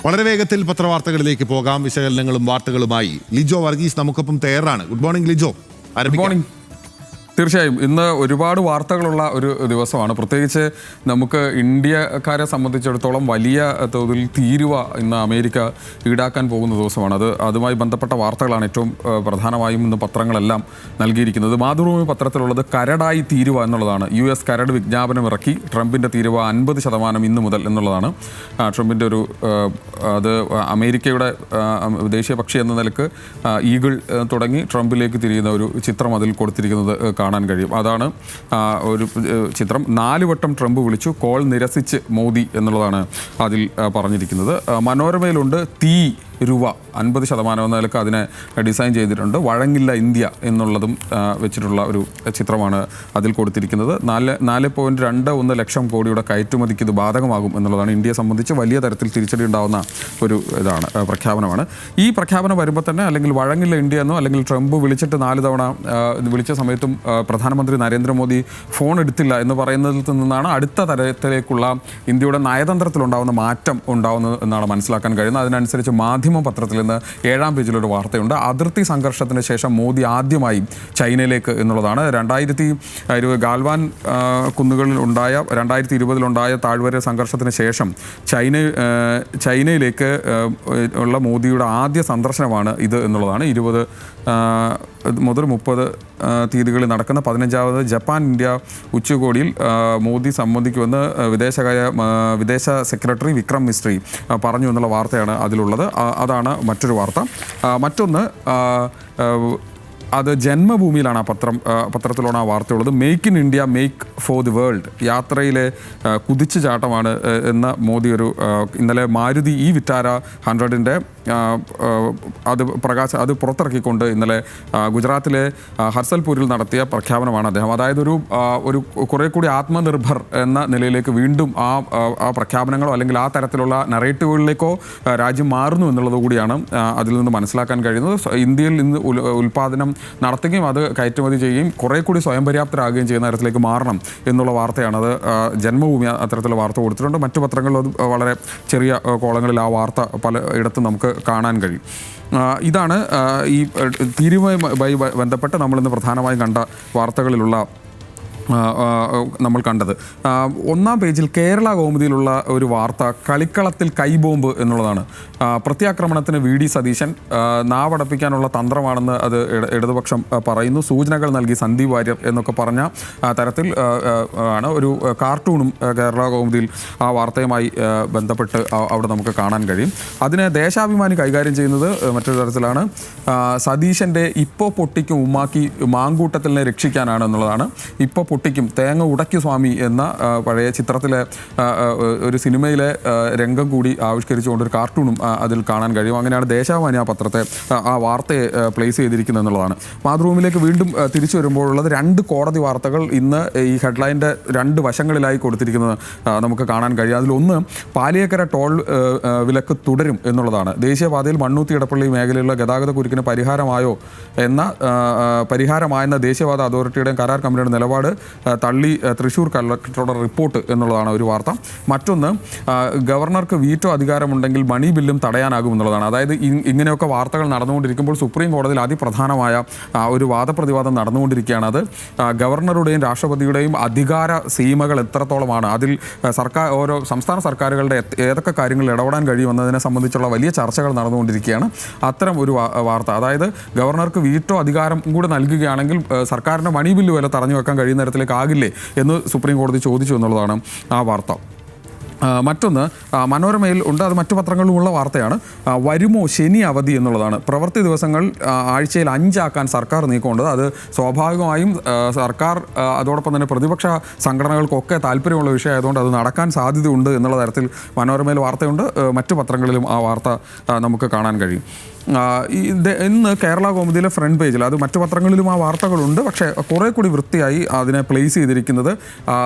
വളരെ വേഗത്തിൽ പത്രവാർത്തകളിലേക്ക് പോകാം. വിശകലനങ്ങളും വാർത്തകളുമായി ലിജോ വർഗീസ് നമുക്കൊപ്പം തയ്യാറാണ്. Good morning Lijo. Good morning. തീർച്ചയായും ഇന്ന് ഒരുപാട് വാർത്തകളുള്ള ഒരു ദിവസമാണ്. പ്രത്യേകിച്ച് നമുക്ക് ഇന്ത്യക്കാരെ സംബന്ധിച്ചിടത്തോളം വലിയ തോതിൽ തീരുവ ഇന്ന് അമേരിക്ക ഈടാക്കാൻ പോകുന്ന ദിവസമാണ്. അതുമായി ബന്ധപ്പെട്ട വാർത്തകളാണ് ഏറ്റവും പ്രധാനമായും ഇന്ന് പത്രങ്ങളെല്ലാം നൽകിയിരിക്കുന്നത്. മാതൃഭൂമി പത്രത്തിലുള്ളത് കരടായി തീരുവ എന്നുള്ളതാണ്. US കരട് വിജ്ഞാപനം ഇറക്കി. ട്രംപിൻ്റെ തീരുവ 50% ഇന്ന് മുതൽ എന്നുള്ളതാണ്. ട്രംപിൻ്റെ ഒരു അത് അമേരിക്കയുടെ ദേശീയ പക്ഷി എന്ന നിലക്ക് ഈഗിൾ തുടങ്ങി ട്രംപിലേക്ക് തിരിയുന്ന ഒരു ചിത്രം അതിൽ കൊടുത്തിരിക്കുന്നത് കാണാൻ കഴിയും. അതാണ് ഒരു ചിത്രം. 4 വട്ടം ട്രംപ് വിളിച്ചു, കോൾ നിരസിച്ച് മോദി എന്നുള്ളതാണ് അതിൽ പറഞ്ഞിരിക്കുന്നത്. മനോരമയിലുണ്ട് തീ രൂപ 50% എന്ന നിലക്ക് അതിനെ ഡിസൈൻ ചെയ്തിട്ടുണ്ട്. വഴങ്ങില്ല ഇന്ത്യ എന്നുള്ളതും വെച്ചിട്ടുള്ള ഒരു ചിത്രമാണ് അതിൽ കൊടുത്തിരിക്കുന്നത്. 4.21 ലക്ഷം കോടിയുടെ കയറ്റുമതിക്ക് ഇത് ബാധകമാകും എന്നുള്ളതാണ്. ഇന്ത്യയെ സംബന്ധിച്ച് വലിയ തരത്തിൽ തിരിച്ചടി ഉണ്ടാകുന്ന ഒരു പ്രഖ്യാപനമാണ്. ഈ പ്രഖ്യാപനം വരുമ്പോൾ തന്നെ അല്ലെങ്കിൽ വഴങ്ങില്ല ഇന്ത്യ എന്നോ അല്ലെങ്കിൽ ട്രംപ് വിളിച്ചിട്ട് 4 തവണ വിളിച്ച സമയത്തും പ്രധാനമന്ത്രി നരേന്ദ്രമോദി ഫോൺ എടുത്തില്ല എന്ന് പറയുന്നതിൽ നിന്നാണ് അടുത്ത തരത്തിലേക്കുള്ള ഇന്ത്യയുടെ നയതന്ത്രത്തിലുണ്ടാകുന്ന മാറ്റം ഉണ്ടാകുന്നത് എന്നാണ് മനസ്സിലാക്കാൻ കഴിയുന്നത്. അതിനനുസരിച്ച് മാധ്യമ പത്രത്തിൽ നിന്ന് 7-ാം പേജിലൊരു വാർത്തയുണ്ട്. അതിർത്തി സംഘർഷത്തിന് ശേഷം മോദി ആദ്യമായി ചൈനയിലേക്ക് എന്നുള്ളതാണ്. 2020 ഗാൽവാൻ കുന്നുകളിൽ ഉണ്ടായ 2020 താഴ്വര സംഘർഷത്തിന് ശേഷം ചൈനയിലേക്ക് ഉള്ള മോദിയുടെ ആദ്യ സന്ദർശനമാണ് ഇത് എന്നുള്ളതാണ്. 20 മുതൽ 30 തീയതികളിൽ നടക്കുന്ന 15ാമത് ജപ്പാൻ ഇന്ത്യ ഉച്ചകോടിയിൽ മോദി സംബന്ധിക്കുമെന്ന് വിദേശ സെക്രട്ടറി വിക്രം മിസ്രി പറഞ്ഞു എന്നുള്ള വാർത്തയാണ് അതിലുള്ളത്. അതാണ് മറ്റൊരു വാർത്ത. മറ്റൊന്ന് അത് ജന്മഭൂമിയിലാണ് പത്രത്തിലാണ് ആ വാർത്തയുള്ളത്. Make in India, make for the world. യാത്രയിലെ കുതിച്ചു ചാട്ടമാണ് എന്ന മോദി ഇന്നലെ മാരുതി വിറ്റാര 100ൻ്റെ അത് പുറത്തിറക്കിക്കൊണ്ട് ഇന്നലെ ഗുജറാത്തിലെ ഹർസൽപൂരിൽ നടത്തിയ പ്രഖ്യാപനമാണ് അദ്ദേഹം. അതായത് ഒരു കുറെ കൂടി ആത്മനിർഭർ എന്ന നിലയിലേക്ക് വീണ്ടും ആ പ്രഖ്യാപനങ്ങളോ അല്ലെങ്കിൽ ആ തരത്തിലുള്ള നറേറ്റീവുകളിലേക്കോ രാജ്യം മാറുന്നു എന്നുള്ളത് കൂടിയാണ് അതിൽ നിന്ന് മനസ്സിലാക്കാൻ കഴിയുന്നത്. ഇന്ത്യയിൽ നിന്ന് ഉൽപ്പാദനം നടത്തുകയും അത് കയറ്റുമതി ചെയ്യുകയും കുറെ കൂടി സ്വയം പര്യാപ്തരാകുകയും ചെയ്യുന്ന തരത്തിലേക്ക് മാറണം എന്നുള്ള വാർത്തയാണത്. ജന്മഭൂമി അത്തരത്തിലുള്ള വാർത്ത കൊടുത്തിട്ടുണ്ട്. മറ്റു പത്രങ്ങളിൽ അത് വളരെ ചെറിയ കോളങ്ങളിൽ ആ വാർത്ത പലയിടത്തും നമുക്ക് കാണാൻ കഴിയും. ഇതാണ് ഈ തീരുവയുമായി ബന്ധപ്പെട്ട് നമ്മളിന്ന് പ്രധാനമായും കണ്ട വാർത്തകളിലുള്ള നമ്മൾ കണ്ടത്. 1-ാം പേജിൽ കേരള കൗമുദിയിലുള്ള ഒരു വാർത്ത കളിക്കളത്തിൽ കൈബോംബ് എന്നുള്ളതാണ്. പ്രത്യാക്രമണത്തിന് VD സതീശൻ നാവടപ്പിക്കാനുള്ള തന്ത്രമാണെന്ന് അത് ഇടതുപക്ഷം പറയുന്നു. സൂചനകൾ നൽകി സന്ദീപ് വാര്യർ എന്നൊക്കെ പറഞ്ഞ തരത്തിൽ ആണ് ഒരു കാർട്ടൂണും കേരള കൗമുദിയിൽ ആ വാർത്തയുമായി ബന്ധപ്പെട്ട് അവിടെ നമുക്ക് കാണാൻ കഴിയും. അതിനെ ദേശാഭിമാനി കൈകാര്യം ചെയ്യുന്നത് മറ്റൊരു തരത്തിലാണ്. സതീശൻ്റെ ഇപ്പോൾ പൊട്ടിക്കും ഉമ്മാക്കി മാങ്കൂട്ടത്തിനെ രക്ഷിക്കാനാണ് എന്നുള്ളതാണ്. ഇപ്പോൾ പൊട്ടിക്കും തേങ്ങ ഉടയ്ക്കു സ്വാമി എന്ന പഴയ ചിത്രത്തിലെ ഒരു സിനിമയിലെ രംഗം കൂടി ആവിഷ്കരിച്ചുകൊണ്ടൊരു കാർട്ടൂണും അതിൽ കാണാൻ കഴിയും. അങ്ങനെയാണ് ദേശാഭിമാനി ആ വാർത്തയെ പ്ലേസ് ചെയ്തിരിക്കുന്നത് എന്നുള്ളതാണ്. മാതൃഭൂമിയിലേക്ക് വീണ്ടും തിരിച്ചു വരുമ്പോഴുള്ളത് 2 കോടതി വാർത്തകൾ ഇന്ന് ഈ ഹെഡ്ലൈൻ്റെ 2 വശങ്ങളിലായി കൊടുത്തിരിക്കുന്നത് നമുക്ക് കാണാൻ കഴിയും. അതിലൊന്ന് പാലിയേക്കര ടോൾ വിലക്ക് തുടരും എന്നുള്ളതാണ്. ദേശീയപാതയിൽ മണ്ണൂത്തി ഇടപ്പള്ളി മേഖലയിലുള്ള ഗതാഗത കുരുക്കിന് പരിഹാരമായെന്ന ദേശീയപാത അതോറിറ്റിയുടെയും കരാർ കമ്പനിയുടെ നിലപാട് തള്ളി തൃശ്ശൂർ കളക്ടറുടെ റിപ്പോർട്ട് എന്നുള്ളതാണ് ഒരു വാർത്ത. മറ്റൊന്ന് ഗവർണർക്ക് വീറ്റോ അധികാരമുണ്ടെങ്കിൽ മണി ബില്ലും തടയാനാകും എന്നുള്ളതാണ്. അതായത് ഇങ്ങനെയൊക്കെ വാർത്തകൾ നടന്നുകൊണ്ടിരിക്കുമ്പോൾ സുപ്രീം കോടതിയിൽ അതിപ്രധാനമായ ഒരു വാദപ്രതിവാദം നടന്നുകൊണ്ടിരിക്കുകയാണ്. അത് ഗവർണറുടെയും രാഷ്ട്രപതിയുടെയും അധികാര സീമകൾ എത്രത്തോളമാണ്, അതിൽ ഓരോ സംസ്ഥാന സർക്കാരുകളുടെ ഏതൊക്കെ കാര്യങ്ങളിൽ ഇടപെടാൻ കഴിയുമെന്നതിനെ സംബന്ധിച്ചുള്ള വലിയ ചർച്ചകൾ നടന്നുകൊണ്ടിരിക്കുകയാണ്. അത്തരം ഒരു വാർത്ത, അതായത് ഗവർണർക്ക് വീറ്റോ അധികാരം കൂടെ നൽകുകയാണെങ്കിൽ സർക്കാരിൻ്റെ മണി ബില്ല് വരെ തടഞ്ഞു വെക്കാൻ കഴിയുന്ന തരത്തിലേക്കാകില്ലേ എന്ന് സുപ്രീം കോടതി ചോദിച്ചു എന്നുള്ളതാണ് ആ വാർത്ത. മറ്റൊന്ന് മനോരമയിൽ ഉണ്ട്, അത് മറ്റു പത്രങ്ങളിലുമുള്ള വാർത്തയാണ്. വരുമോ ശനി അവധി എന്നുള്ളതാണ്. പ്രവൃത്തി ദിവസങ്ങൾ ആഴ്ചയിൽ 5 ആക്കാൻ സർക്കാർ നീക്കമുണ്ട്. അത് സ്വാഭാവികമായും സർക്കാർ അതോടൊപ്പം തന്നെ പ്രതിപക്ഷ സംഘടനകൾക്കൊക്കെ താല്പര്യമുള്ള വിഷയമായതുകൊണ്ട് അത് നടക്കാൻ സാധ്യതയുണ്ട് എന്നുള്ള തരത്തിൽ മനോരമയിൽ വാർത്തയുണ്ട്. മറ്റു പത്രങ്ങളിലും ആ വാർത്ത നമുക്ക് കാണാൻ കഴിയും. ഇന്ന് കേരള കൗമുദിയിലെ ഫ്രണ്ട് പേജിൽ, അത് മറ്റു പത്രങ്ങളിലും ആ വാർത്തകളുണ്ട്, പക്ഷേ കുറേ കൂടി വൃത്തിയായി അതിനെ പ്ലേസ് ചെയ്തിരിക്കുന്നത്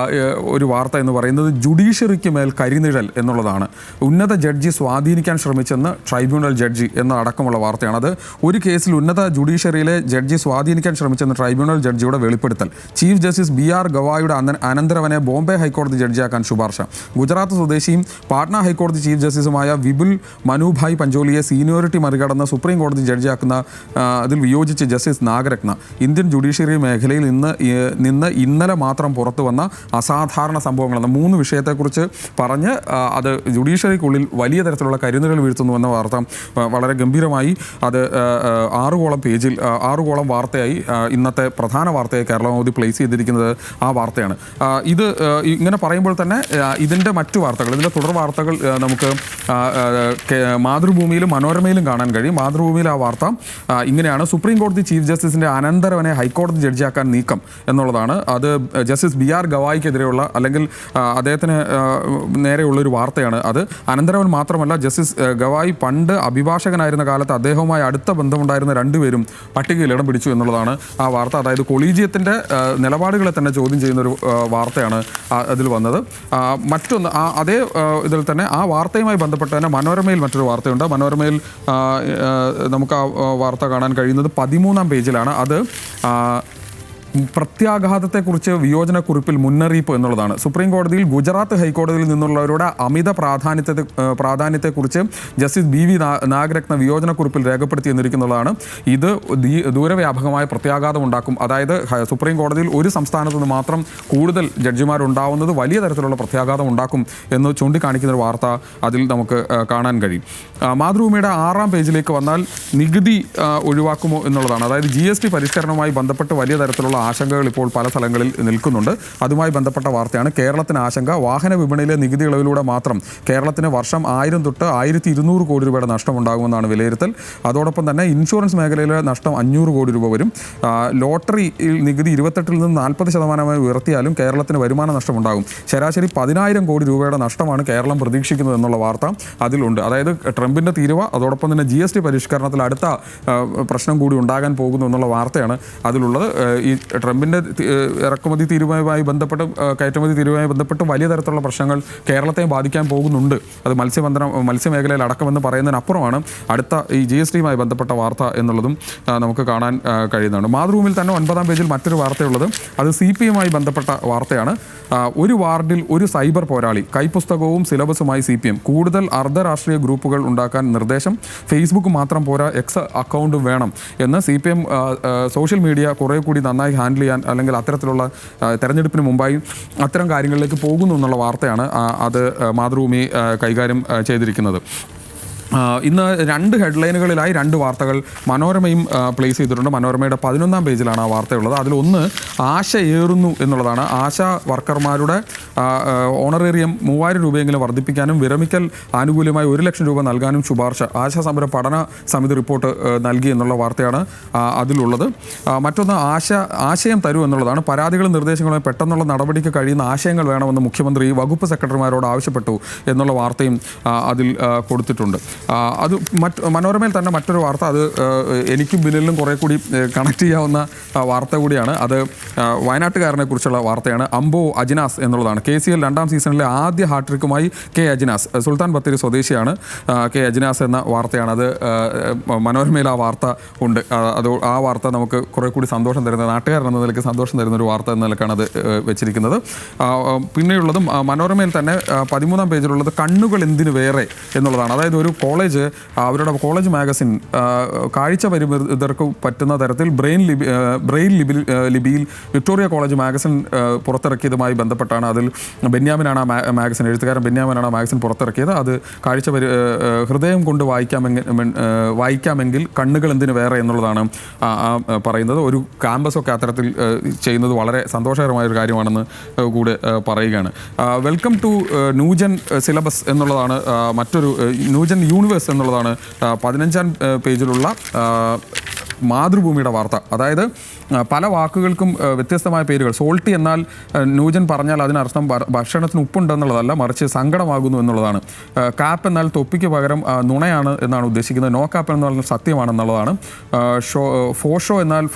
ഒരു വാർത്ത എന്ന് പറയുന്നത് ജുഡീഷ്യറിക്ക് മേൽ കരിനിഴൽ എന്നുള്ളതാണ്. ഉന്നത ജഡ്ജി സ്വാധീനിക്കാൻ ശ്രമിച്ചെന്ന് ട്രൈബ്യൂണൽ ജഡ്ജി എന്ന അടക്കമുള്ള വാർത്തയാണ്. അത് ഒരു കേസിൽ ഉന്നത ജുഡീഷ്യറിയിലെ ജഡ്ജി സ്വാധീനിക്കാൻ ശ്രമിച്ചെന്ന് ട്രൈബ്യൂണൽ ജഡ്ജിയുടെ വെളിപ്പെടുത്തൽ. ചീഫ് ജസ്റ്റിസ് BR ഗവായിയുടെ അനന്തരവനെ ബോംബെ ഹൈക്കോടതി ജഡ്ജിയാക്കാൻ ശുപാർശ. ഗുജറാത്ത് സ്വദേശിയും പാട്ന ഹൈക്കോടതി ചീഫ് ജസ്റ്റിസുമായ വിപുൽ മനുഭായ് പഞ്ചോലിയെ സീനിയോറിറ്റി മറികടന്ന് സുപ്രീം കോടതി ജഡ്ജിയാക്കുന്ന അതിൽ വിയോജിച്ച് ജസ്റ്റിസ് നാഗരത്ന. ഇന്ത്യൻ ജുഡീഷ്യറി മേഖലയിൽ നിന്ന് ഇന്നലെ മാത്രം പുറത്തു വന്ന അസാധാരണ സംഭവങ്ങളെന്ന 3 വിഷയത്തെക്കുറിച്ച് പറഞ്ഞ് അത് ജുഡീഷ്യറിക്കുള്ളിൽ വലിയ തരത്തിലുള്ള കരിനിഴൽ വീഴ്ത്തുന്നുവെന്ന വാർത്ത വളരെ ഗംഭീരമായി അത് 6 കോളം വാർത്തയായി ഇന്നത്തെ പ്രധാന വാർത്തയായി കേരളകൗമുദി പ്ലേസ് ചെയ്തിരിക്കുന്നത് ആ വാർത്തയാണ്. ഇത് ഇങ്ങനെ പറയുമ്പോൾ തന്നെ ഇതിൻ്റെ മറ്റു വാർത്തകൾ, ഇതിൻ്റെ തുടർ വാർത്തകൾ നമുക്ക് മാതൃഭൂമിയിലും മനോരമയിലും കാണാൻ കഴിയും. മാതൃഭൂമിയിൽ ആ വാർത്ത ഇങ്ങനെയാണ്: സുപ്രീം കോടതി ചീഫ് ജസ്റ്റിസിൻ്റെ അനന്തരവനെ ഹൈക്കോടതി ജഡ്ജിയാക്കാൻ നീക്കം എന്നുള്ളതാണ്. അത് ജസ്റ്റിസ് BR ഗവായിക്കെതിരെയുള്ള അല്ലെങ്കിൽ അദ്ദേഹത്തിന് നേരെയുള്ളൊരു വാർത്തയാണ്. അത് അനന്തരവൻ മാത്രമല്ല, ജസ്റ്റിസ് ഗവായി പണ്ട് അഭിഭാഷകനായിരുന്ന കാലത്ത് അദ്ദേഹവുമായി അടുത്ത ബന്ധമുണ്ടായിരുന്ന 2 പേരും പട്ടികയിൽ ഇടം പിടിച്ചു എന്നുള്ളതാണ് ആ വാർത്ത. അതായത് കൊളീജിയത്തിൻ്റെ നിലപാടുകളെ തന്നെ ചോദ്യം ചെയ്യുന്നൊരു വാർത്തയാണ് അതിൽ വന്നത്. മറ്റൊന്ന് അതേ ഇതിൽ തന്നെ ആ വാർത്തയുമായി ബന്ധപ്പെട്ട് തന്നെ മനോരമയിൽ മറ്റൊരു വാർത്തയുണ്ട്. മനോരമയിൽ നമുക്ക് ആ വാർത്ത കാണാൻ കഴിയുന്നത് 13-ാം പേജിലാണ്. അത് പ്രത്യാഘാതത്തെക്കുറിച്ച് വിയോജനക്കുറിപ്പിൽ മുന്നറിയിപ്പ് എന്നുള്ളതാണ്. സുപ്രീം കോടതിയിൽ ഗുജറാത്ത് ഹൈക്കോടതിയിൽ നിന്നുള്ളവരുടെ അമിത പ്രാധാന്യത്തെക്കുറിച്ച് ജസ്റ്റിസ് BV നാഗരത്ന വിയോജനക്കുറിപ്പിൽ രേഖപ്പെടുത്തി എന്നിരിക്കുന്നതാണ്. ഇത് ദൂരവ്യാപകമായ പ്രത്യാഘാതം ഉണ്ടാക്കും. അതായത് സുപ്രീം കോടതിയിൽ ഒരു സംസ്ഥാനത്ത് നിന്ന് മാത്രം കൂടുതൽ ജഡ്ജിമാരുണ്ടാവുന്നത് വലിയ തരത്തിലുള്ള പ്രത്യാഘാതം ഉണ്ടാക്കും എന്ന് ചൂണ്ടിക്കാണിക്കുന്ന ഒരു വാർത്ത അതിൽ നമുക്ക് കാണാൻ കഴിയും. മാതൃഭൂമിയുടെ 6-ാം പേജിലേക്ക് വന്നാൽ നികുതി ഒഴിവാക്കുമോ എന്നുള്ളതാണ്. അതായത് GST പരിഷ്കരണവുമായി ബന്ധപ്പെട്ട് വലിയ തരത്തിലുള്ള ആശങ്കകൾ ഇപ്പോൾ പല സ്ഥലങ്ങളിൽ നിൽക്കുന്നുണ്ട്. അതുമായി ബന്ധപ്പെട്ട വാർത്തയാണ്. കേരളത്തിന് ആശങ്ക: വാഹന വിപണിയിലെ നികുതി ഇളവിലൂടെ മാത്രം കേരളത്തിന് വർഷം 1000 തൊട്ട് 1200 കോടി രൂപയുടെ നഷ്ടമുണ്ടാകുമെന്നാണ് വിലയിരുത്തൽ. അതോടൊപ്പം തന്നെ ഇൻഷുറൻസ് മേഖലയിലെ നഷ്ടം 500 കോടി രൂപ വരും. ലോട്ടറി നികുതി 28-ൽ നിന്ന് 40% ഉയർത്തിയാലും കേരളത്തിന് വരുമാന നഷ്ടമുണ്ടാകും. ശരാശരി 10,000 കോടി രൂപയുടെ നഷ്ടമാണ് കേരളം പ്രതീക്ഷിക്കുന്നത് എന്നുള്ള വാർത്ത അതിലുണ്ട്. അതായത് ട്രംപിൻ്റെ തീരുവ, അതോടൊപ്പം തന്നെ GST പരിഷ്കരണത്തിൽ അടുത്ത പ്രശ്നം കൂടി ഉണ്ടാകാൻ പോകുന്നു എന്നുള്ള വാർത്തയാണ് അതിലുള്ളത്. ഈ ട്രംപിൻ്റെ ഇറക്കുമതി തീരുവയുമായി ബന്ധപ്പെട്ട് കയറ്റുമതി തീരുവയുമായി ബന്ധപ്പെട്ട് വലിയ തരത്തിലുള്ള പ്രശ്നങ്ങൾ കേരളത്തെ ബാധിക്കാൻ പോകുന്നുണ്ട്. അത് മത്സ്യമേഖലയിൽ അടക്കമെന്ന് പറയുന്നതിനപ്പുറമാണ് അടുത്ത ഈ GSTയുമായി ബന്ധപ്പെട്ട വാർത്ത എന്നുള്ളതും നമുക്ക് കാണാൻ കഴിയുന്നതാണ്. മാതൃഭൂമിയിൽ തന്നെ 9-ാം പേജിൽ മറ്റൊരു വാർത്തയുള്ളത് അത് CPMമായി ബന്ധപ്പെട്ട വാർത്തയാണ്. ഒരു വാർഡിൽ ഒരു സൈബർ പോരാളി, കൈപ്പുസ്തകവും സിലബസുമായി CPM. കൂടുതൽ അർദ്ധരാഷ്ട്രീയ ഗ്രൂപ്പുകൾ ഉണ്ടാക്കാൻ നിർദ്ദേശം. ഫേസ്ബുക്ക് മാത്രം പോരാ, X അക്കൗണ്ടും വേണം എന്ന് CPM സോഷ്യൽ മീഡിയ കുറേ കൂടി നന്നായി ഹാൻഡിൽ ചെയ്യാൻ അല്ലെങ്കിൽ അത്തരത്തിലുള്ള തെരഞ്ഞെടുപ്പിന് മുമ്പായി അത്തരം കാര്യങ്ങളിലേക്ക് പോകുന്നു എന്നുള്ള വാർത്തയാണ് അത് മാതൃഭൂമി കൈകാര്യം ചെയ്തിരിക്കുന്നത്. ഇന്ന് 2 ഹെഡ്ലൈനുകളിലായി 2 വാർത്തകൾ മനോരമയും പ്ലേസ് ചെയ്തിട്ടുണ്ട്. മനോരമയുടെ 11-ാം പേജിലാണ് ആ വാർത്തയുള്ളത്. അതിലൊന്ന് ആശയേറുന്നു എന്നുള്ളതാണ്. ആശാ വർക്കർമാരുടെ ഓണറേറിയം 3000 രൂപയെങ്കിലും വർദ്ധിപ്പിക്കാനും വിരമിക്കൽ ആനുകൂല്യമായി 1 ലക്ഷം രൂപ നൽകാനും ശുപാർശ. ആശാ സമര പഠന സമിതി റിപ്പോർട്ട് നൽകി എന്നുള്ള വാർത്തയാണ് അതിലുള്ളത്. മറ്റൊന്ന് ആശയം തരൂ എന്നുള്ളതാണ്. പരാതികളും നിർദ്ദേശങ്ങളും പെട്ടെന്നുള്ള നടപടിക്ക് കഴിയുന്ന ആശയങ്ങൾ വേണമെന്ന് മുഖ്യമന്ത്രി വകുപ്പ് സെക്രട്ടറിമാരോട് ആവശ്യപ്പെട്ടു എന്നുള്ള വാർത്തയും അതിൽ കൊടുത്തിട്ടുണ്ട്. അത് മനോരമയിൽ തന്നെ മറ്റൊരു വാർത്ത, അത് എനിക്കും ബിനിലും കുറേ കൂടി കണക്ട് ചെയ്യാവുന്ന വാർത്ത കൂടിയാണ്. അത് വയനാട്ടുകാരനെ കുറിച്ചുള്ള വാർത്തയാണ്. അംബോ അജിനാസ് എന്നുള്ളതാണ്. KCL 2-ാം സീസണിലെ ആദ്യ ഹാട്രിക്കുമായി K അജിനാസ്. സുൽത്താൻ ബത്തേരി സ്വദേശിയാണ് K അജിനാസ് എന്ന വാർത്തയാണ്. അത് മനോരമയിൽ ആ വാർത്ത ഉണ്ട്. അത് ആ വാർത്ത നമുക്ക് കുറേ കൂടി സന്തോഷം തരുന്ന, നാട്ടുകാരൻ എന്ന നിലയ്ക്ക് സന്തോഷം തരുന്ന ഒരു വാർത്ത എന്ന നിലക്കാണ് അത് വെച്ചിരിക്കുന്നത്. പിന്നെയുള്ളതും മനോരമയിൽ തന്നെ 13-ാം പേജിലുള്ളത് കണ്ണുകൾ എന്തിനു വേറെ എന്നുള്ളതാണ്. അതായത് ഒരു കോളേജ് അവരുടെ കോളേജ് മാഗസിൻ കാഴ്ച പരിമിതർക്ക് പറ്റുന്ന തരത്തിൽ ബ്രെയിൽ ലിപിയിൽ വിക്ടോറിയ കോളേജ് മാഗസിൻ പുറത്തിറക്കിയതുമായി ബന്ധപ്പെട്ടാണ്. അതിൽ ബെന്യാമിനാണ് ആ മാഗസിൻ, എഴുത്തുകാരൻ ബെന്യാമിനാണ് ആ മാഗസിൻ പുറത്തിറക്കിയത്. അത് ഹൃദയം കൊണ്ട് വായിക്കാമെങ്കിൽ കണ്ണുകൾ എന്തിനു വേറെ എന്നുള്ളതാണ് പറയുന്നത്. ഒരു ക്യാമ്പസൊക്കെ അത്തരത്തിൽ ചെയ്യുന്നത് വളരെ സന്തോഷകരമായൊരു കാര്യമാണെന്ന് കൂടെ പറയുകയാണ്. വെൽക്കം ടു ന്യൂജൻ സിലബസ് എന്നുള്ളതാണ് മറ്റൊരു ന്യൂജൻ യൂണിവേഴ്സ് എന്നുള്ളതാണ് 15-ാം പേജിലുള്ള മാതൃഭൂമിയുടെ വാർത്ത. അതായത് പല വാക്കുകൾക്കും വ്യത്യസ്തമായ പേരുകൾ. സോൾട്ടി എന്നാൽ നൂജൻ പറഞ്ഞാൽ അതിനർത്ഥം ഭക്ഷണത്തിന് ഉപ്പുണ്ടെന്നുള്ളതല്ല, മറിച്ച് സങ്കടമാകുന്നു എന്നുള്ളതാണ്. കാപ്പ് എന്നാൽ തൊപ്പിക്ക് പകരം നുണയാണ് എന്നാണ് ഉദ്ദേശിക്കുന്നത്. നോ കാപ്പ് എന്ന് പറഞ്ഞാൽ സത്യമാണെന്നുള്ളതാണ്. ഫോഷോ എന്നാൽ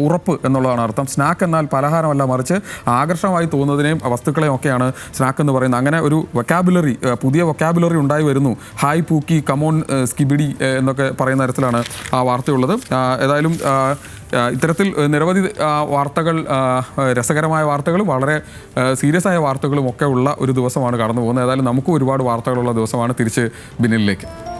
ഉറപ്പ് എന്നുള്ളതാണ് അർത്ഥം. സ്നാക്ക് എന്നാൽ പലഹാരമല്ല, മറിച്ച് ആകർഷകമായി തോന്നുന്നതിനെയും വസ്തുക്കളെയും ഒക്കെയാണ് സ്നാക്ക് എന്ന് പറയുന്നത്. അങ്ങനെ ഒരു വൊക്കാബുലറി, പുതിയ വൊക്കാബുലറി ഉണ്ടായി വരുന്നു. ഹായ് പൂക്കി, കമോൺ സ്കിബിഡി എന്നൊക്കെ പറയുന്ന തരത്തിലാണ് ആ വാർത്തയുള്ളത്. ഏതായാലും ഇത്തരത്തിൽ നിരവധി വാർത്തകൾ, രസകരമായ വാർത്തകളും വളരെ സീരിയസ് ആയ വാർത്തകളും ഒക്കെ ഉള്ള ഒരു ദിവസമാണ് കടന്നു പോകുന്നത്. ഏതായാലും നമുക്കും ഒരുപാട് വാർത്തകളുള്ള ദിവസമാണ്. തിരിച്ച് ബിനിലിലേക്ക്.